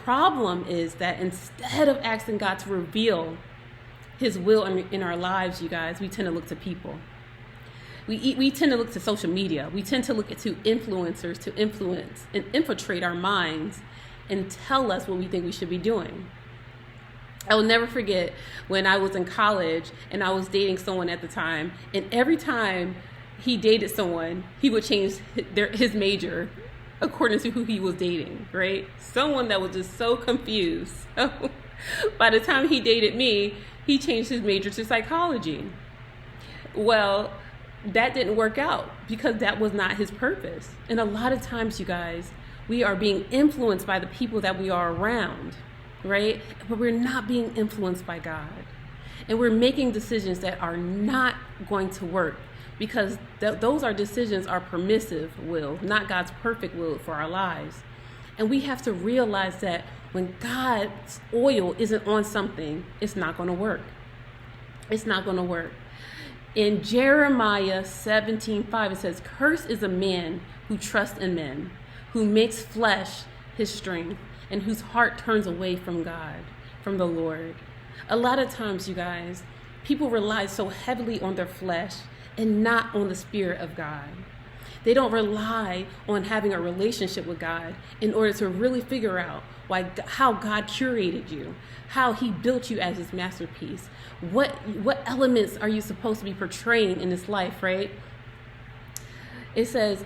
problem is that instead of asking God to reveal his will in our lives, you guys, we tend to look to people. We tend to look to social media. We tend to look to influencers to influence and infiltrate our minds and tell us what we think we should be doing. I will never forget when I was in college and I was dating someone at the time, and every time he dated someone, he would change his major according to who he was dating, right? Someone that was just so confused. So by the time he dated me, he changed his major to psychology. Well, that didn't work out because that was not his purpose. And a lot of times, you guys, we are being influenced by the people that we are around, right? But we're not being influenced by God. And we're making decisions that are not going to work because those are decisions are permissive will, not God's perfect will for our lives. And we have to realize that when God's oil isn't on something, it's not going to work. It's not going to work. In Jeremiah 17:5, it says, "Cursed is a man who trusts in men, who makes flesh his strength, and whose heart turns away from God, from the Lord." A lot of times, you guys, people rely so heavily on their flesh and not on the Spirit of God. They don't rely on having a relationship with God in order to really figure out how God curated you, how he built you as his masterpiece. What elements are you supposed to be portraying in this life, right? It says,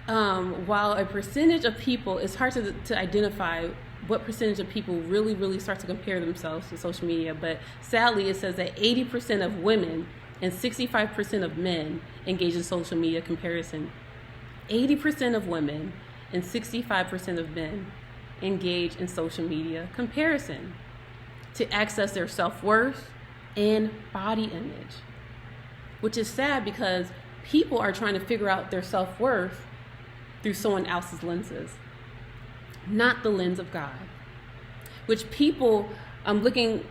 while a percentage of people, it's hard to identify what percentage of people really start to compare themselves to social media, but sadly it says that 80% of women and 65% of men engage in social media comparison. 80% of women and 65% of men engage in social media comparison to access their self-worth and body image, which is sad because people are trying to figure out their self-worth through someone else's lenses, not the lens of God. Which people looking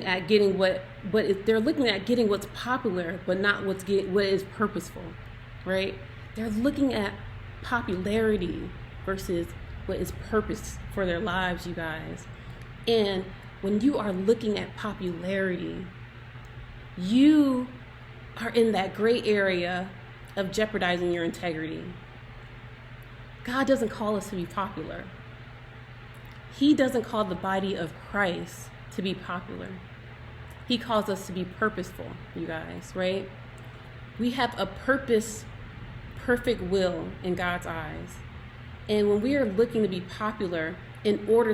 at getting they're looking at getting what's popular, but not what is purposeful, right? They're looking at popularity versus what is purpose for their lives, you guys. And when you are looking at popularity, you are in that gray area of jeopardizing your integrity. God doesn't call us to be popular. He doesn't call the body of Christ to be popular. He calls us to be purposeful, you guys, right? We have a perfect will in God's eyes. And when we are looking to be popular in order